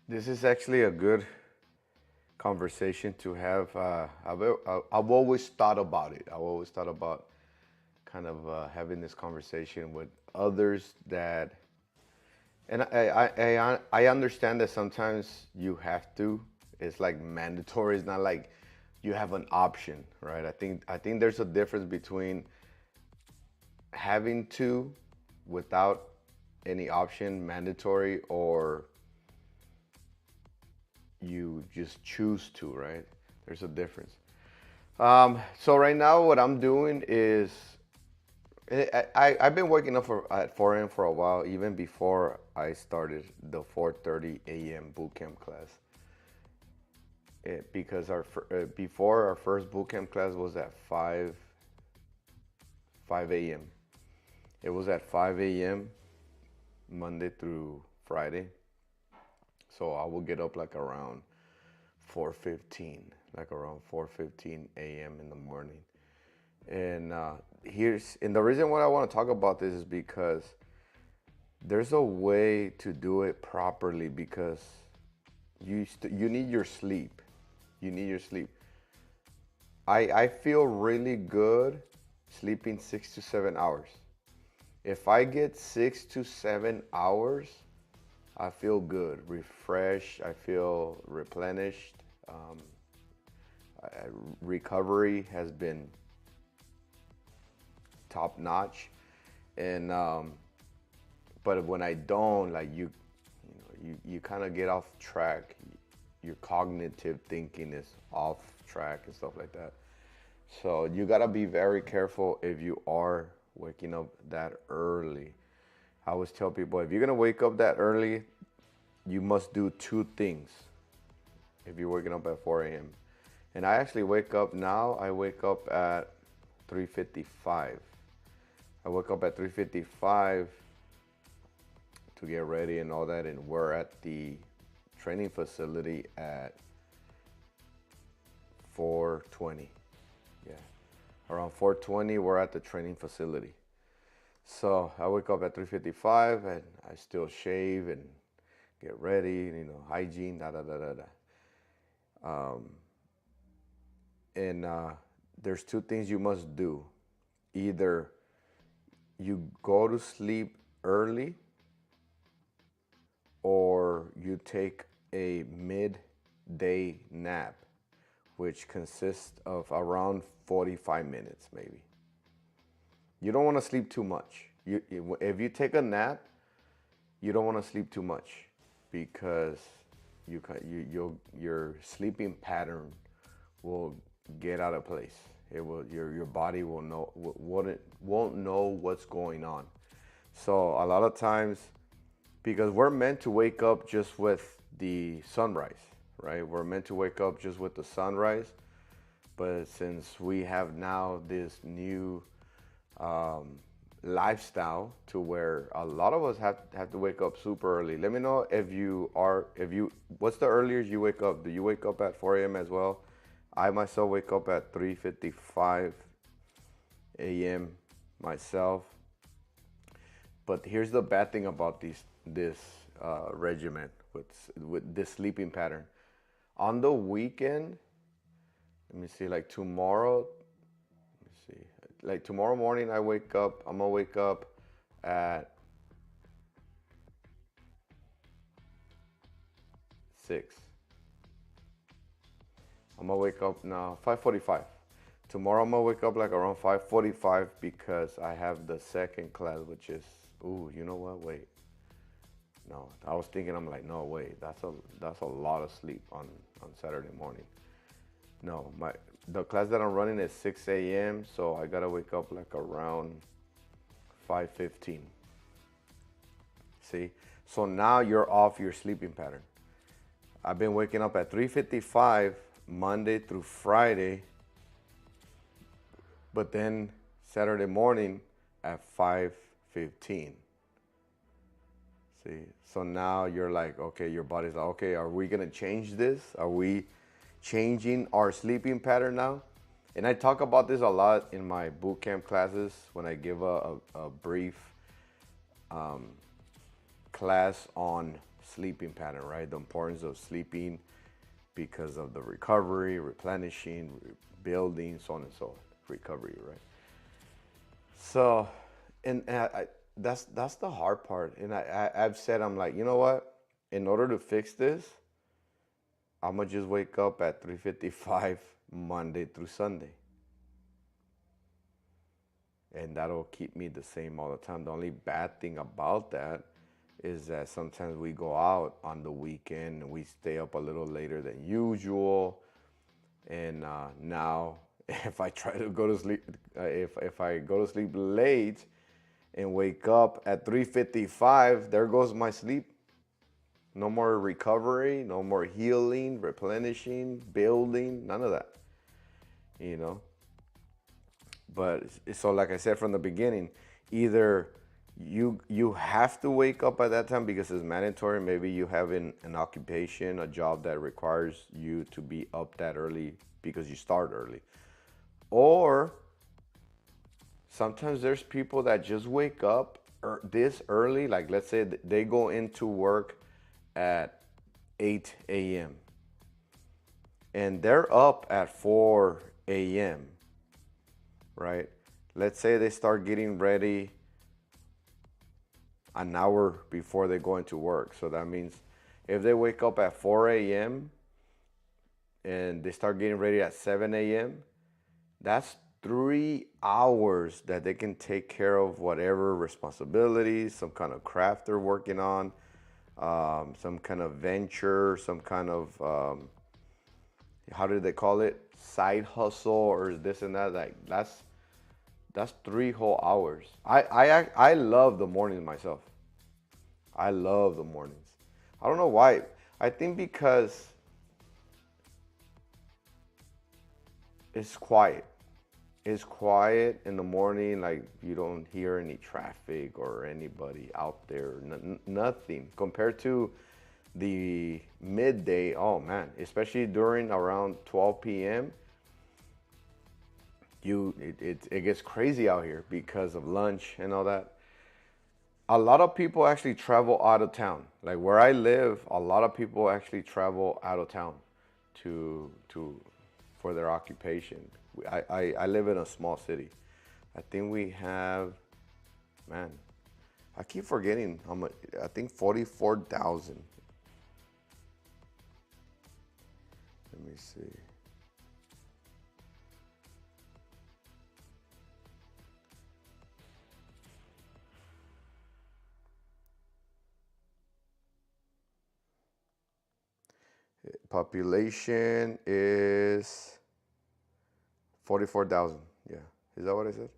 This is actually a good conversation to have. I've always thought about it. I've always thought about kind of having this conversation with others that, and I understand that sometimes you have to. It's like mandatory. It's not like you have an option, right? I think there's a difference between having to without any option, mandatory, or you just choose to, right? There's a difference. So right now, what I'm doing is I've been waking up at 4 a.m. for a while, even before I started the 4:30 a.m. boot camp class. Because before our first boot camp class was at 5 a.m. It was at 5 a.m. Monday through Friday. So I will get up like around 4:15, like around 4:15 a.m. in the morning. And the reason why I want to talk about this is because there's a way to do it properly, because you need your sleep. You need your sleep. I feel really good sleeping 6 to 7 hours. If I get 6 to 7 hours, I feel good, refreshed. I feel replenished. Recovery has been top notch, and but when I don't, like you kind of get off track. Your cognitive thinking is off track and stuff like that. So you gotta be very careful if you are waking up that early. I always tell people, if you're gonna wake up that early, you must do two things. If you're waking up at 4 a.m. And I actually wake up now, I wake up at 3:55. I wake up at 3:55 to get ready and all that, and we're at the training facility at 4:20. Yeah, around 4:20 we're at the training facility. So I wake up at 3:55 and I still shave and get ready, hygiene, da da da da da. And there's two things you must do. Either you go to sleep early, or you take a midday nap, which consists of around 45 minutes maybe. You don't want to sleep too much. If you take a nap, you don't want to sleep too much, because your sleeping pattern will get out of place. Your body won't know what's going on. So a lot of times, because we're meant to wake up just with the sunrise, right? We're meant to wake up just with the sunrise. But since we have now this new lifestyle to where a lot of us have to wake up super early. Let me know what's the earliest you wake up? Do you wake up at 4 a.m. as well? I myself wake up at 3:55 a.m. myself. But here's the bad thing about this regimen with this sleeping pattern. On the weekend, let me see, like tomorrow, like tomorrow morning I'm gonna wake up at 6. I'm gonna wake up now 5:45. Tomorrow I'm gonna wake up like around 5:45, because I have the second class, which is, ooh, you know what? Wait. No, I was thinking, I'm like, no, wait, that's a lot of sleep on Saturday morning. No, the class that I'm running is 6 a.m., so I gotta wake up like around 5:15. See? So now you're off your sleeping pattern. I've been waking up at 3:55 Monday through Friday, but then Saturday morning at 5:15. See? So now you're like, okay, your body's like, okay, are we gonna change this? Are we changing our sleeping pattern now? And I talk about this a lot in my boot camp classes when I give a brief class on sleeping pattern, right? The importance of sleeping because of the recovery, replenishing, building, so on and so on. Recovery, right? So, and that's the hard part. And I've said, I'm like, you know what? In order to fix this, I'm gonna just wake up at 3:55 Monday through Sunday, and that'll keep me the same all the time. The only bad thing about that is that sometimes we go out on the weekend and we stay up a little later than usual. And now, if I try to go to sleep, if I go to sleep late and wake up at 3:55, there goes my sleep. No more recovery, no more healing, replenishing, building, none of that, you know. But so, like I said from the beginning, either you have to wake up at that time because it's mandatory. Maybe you have an occupation, a job that requires you to be up that early because you start early. Or sometimes there's people that just wake up this early. Like, let's say they go into work at 8 a.m. and they're up at 4 a.m., right? Let's say they start getting ready an hour before they go into work. So that means if they wake up at 4 a.m. and they start getting ready at 7 a.m., that's 3 hours that they can take care of whatever responsibilities, some kind of craft they're working on, some kind of venture, some kind of, how do they call it? Side hustle or this and that. Like that's 3 whole hours. I love the mornings myself. I love the mornings. I don't know why. I think because it's quiet. It's quiet in the morning. Like, you don't hear any traffic or anybody out there. Nothing compared to the midday. Oh man, especially during around 12 p.m. It gets crazy out here because of lunch and all that. A lot of people actually travel out of town. Like where I live, a lot of people actually travel out of town to for their occupation. I live in a small city. I think we have, man, I keep forgetting how much. I think 44,000. Let me see. Population is 44,000. Yeah. Is that what I said?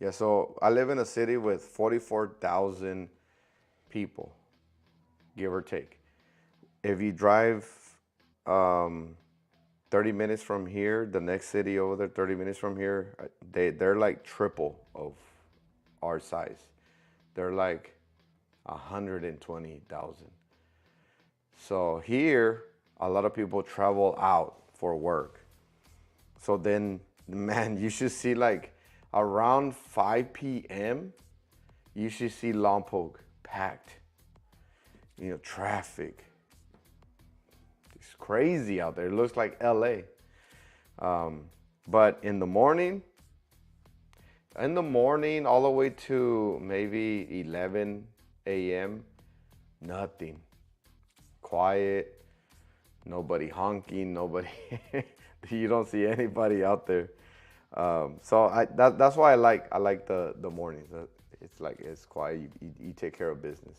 Yeah, so I live in a city with 44,000 people, give or take. If you drive 30 minutes from here, the next city over there, 30 minutes from here, they're like triple of our size. They're like 120,000. So here, a lot of people travel out for work. So then, man, you should see like around 5 p.m., you should see Lompoc packed. You know, traffic. It's crazy out there. It looks like LA. But in the morning all the way to maybe 11 a.m., nothing. Quiet, nobody honking, nobody, you don't see anybody out there. So that's why I like the mornings. It's like, it's quiet, you take care of business.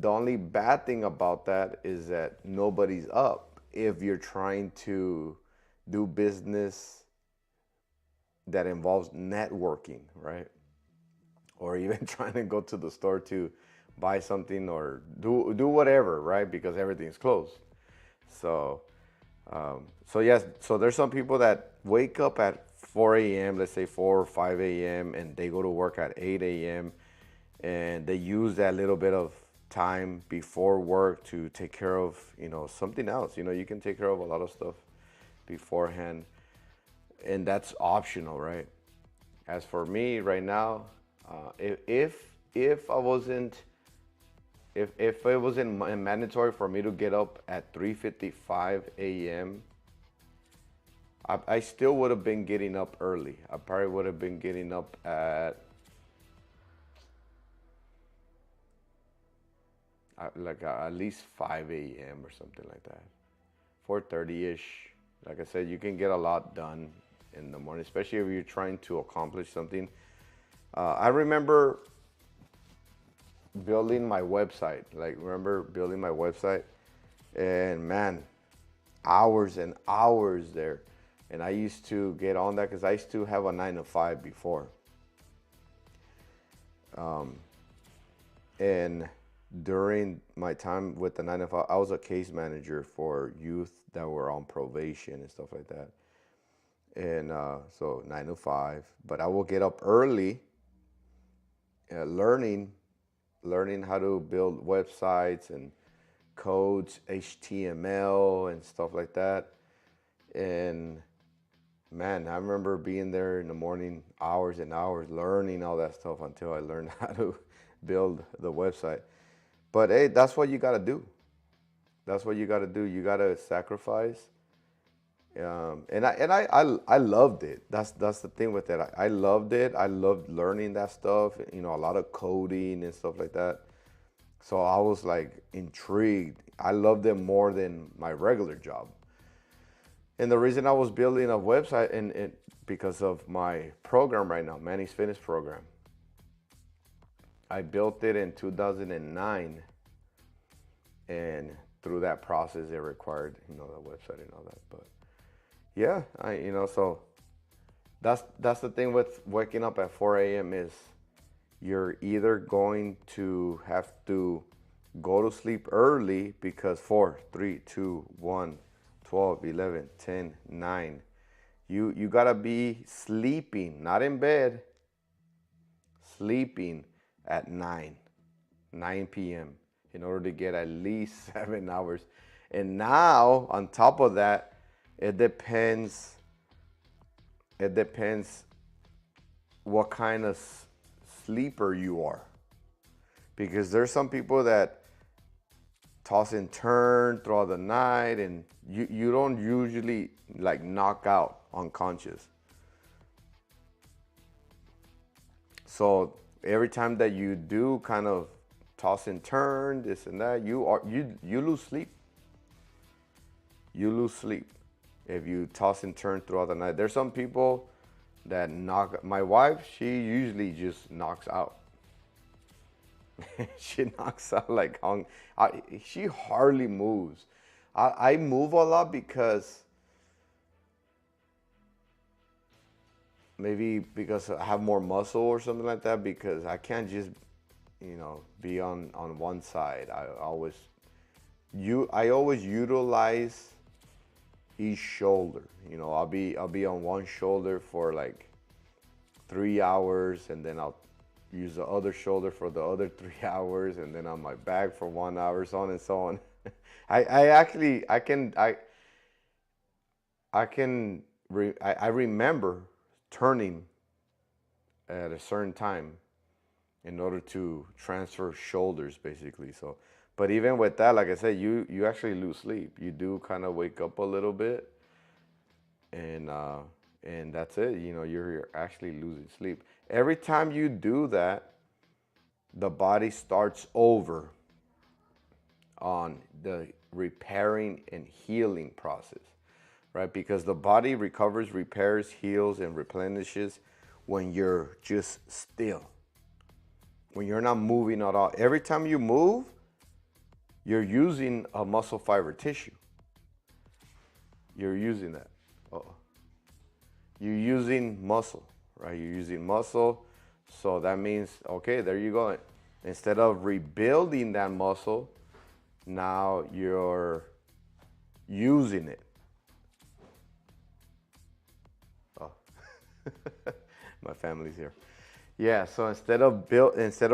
The only bad thing about that is that nobody's up if you're trying to do business that involves networking, right? Or even trying to go to the store to buy something or do whatever, right? Because everything's closed. So yes, so there's some people that wake up at 4 a.m., let's say 4 or 5 a.m., and they go to work at 8 a.m., and they use that little bit of time before work to take care of, something else. You can take care of a lot of stuff beforehand, and that's optional, right? As for me right now, if I wasn't if it wasn't mandatory for me to get up at 3:55 a.m., I still would have been getting up early. I probably would have been getting up at at least 5 a.m. or something like that. 4:30-ish. Like I said, you can get a lot done in the morning, especially if you're trying to accomplish something. I remember building my website. And man, hours and hours there. And I used to get on that because I used to have a 9 to 5 before. And during my time with the 9 to 5, I was a case manager for youth that were on probation and stuff like that. And so 9 to 5, but I will get up early, learning how to build websites and codes, HTML and stuff like that. And man, I remember being there in the morning, hours and hours, learning all that stuff until I learned how to build the website. But hey, that's what you got to do. That's what you got to do. You got to sacrifice. And I loved it. That's the thing with it. I loved it. I loved learning that stuff. You know, a lot of coding and stuff like that. So I was like intrigued. I loved it more than my regular job. And the reason I was building a website and because of my program right now, Manny's Fitness program. I built it in 2009, and through that process, it required, you know, the website and all that. But yeah, so that's the thing with waking up at 4 a.m. is you're either going to have to go to sleep early because 4, 3, 2, 1, 12, 11, 10, 9. You gotta be sleeping, not in bed, sleeping at 9 p.m. in order to get at least 7 hours. And now, on top of that, it depends what kind of sleeper you are. Because there's some people that toss and turn throughout the night, and you don't usually like knock out unconscious. So every time that you do kind of toss and turn, this and that, you lose sleep. You lose sleep if you toss and turn throughout the night. There's some people that knock. My wife, she usually just knocks out. She knocks out like she hardly moves. I move a lot because maybe because I have more muscle or something like that, because I can't just, you know, be on one side. I always utilize each shoulder. You know, I'll be on one shoulder for like 3 hours, and then I'll use the other shoulder for the other 3 hours, and then on my back for 1 hour, so on and so on. I remember turning at a certain time in order to transfer shoulders, basically. So, but even with that, like I said, you actually lose sleep. You do kind of wake up a little bit, and that's it. You know, you're actually losing sleep. Every time you do that, the body starts over on the repairing and healing process, right? Because the body recovers, repairs, heals, and replenishes when you're just still, when you're not moving at all. Every time you move, you're using a muscle fiber tissue. You're using that. You're using muscle, right? You're using muscle. So that means, okay, there you go. Instead of rebuilding that muscle, now you're using it. Oh, my family's here. Yeah, so instead of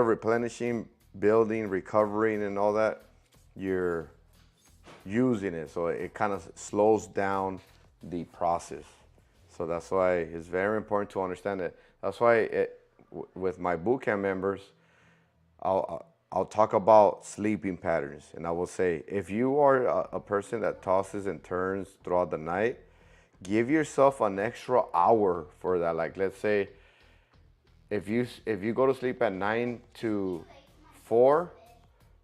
replenishing, building, recovering, and all that, you're using it. So it kind of slows down the process. So that's why it's very important to understand it. That's why with my bootcamp members, I'll talk about sleeping patterns. And I will say, if you are a person that tosses and turns throughout the night, give yourself an extra hour for that. Like, let's say if you go to sleep at 9 to 4,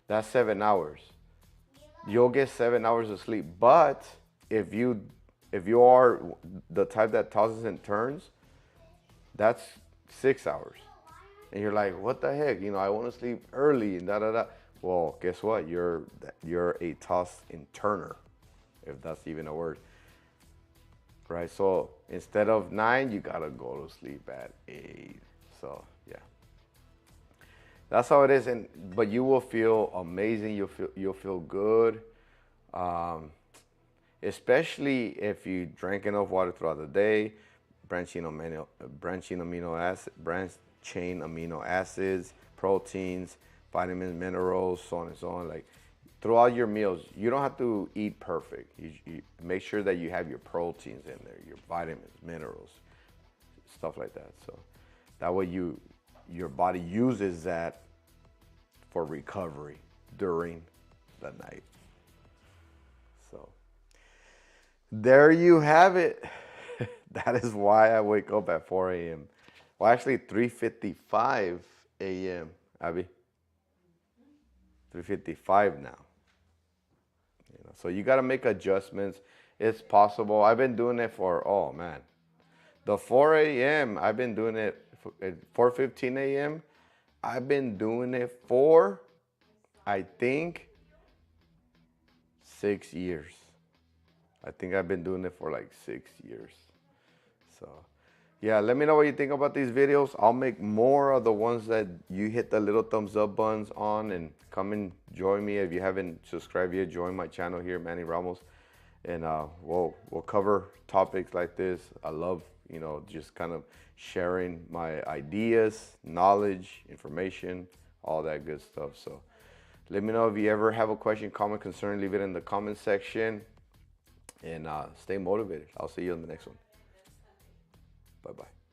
that's 7 hours. You'll get 7 hours of sleep. But if you are the type that tosses and turns, that's 6 hours. And you're like, what the heck? You know, I want to sleep early and da da da. Well, guess what? You're a toss and turner, if that's even a word. Right? So instead of 9, you gotta go to sleep at 8. So yeah. That's how it is, but you will feel amazing. You'll feel good, especially if you drank enough water throughout the day, branched chain amino acids, proteins, vitamins, minerals, so on and so on. Like throughout your meals, you don't have to eat perfect. You make sure that you have your proteins in there, your vitamins, minerals, stuff like that. So that way your body uses that for recovery during the night. So there you have it. That is why I wake up at 4 a.m. Well, actually 3:55 a.m. Abby, 3:55 now. You know, so you got to make adjustments. It's possible. I've been doing it for, oh man, the 4 a.m. I've been doing it at 4:15 a.m. I've been doing it for, I think, 6 years. I think I've been doing it for like 6 years. So yeah, let me know what you think about these videos. I'll make more of the ones that you hit the little thumbs up buttons on, and come and join me. If you haven't subscribed yet, join my channel here, Manny Ramos, and we'll cover topics like this. I love, you know, just kind of sharing my ideas, knowledge, information, all that good stuff. So let me know if you ever have a question, comment, concern, leave it in the comment section, and stay motivated. I'll see you in the next one. Bye-bye.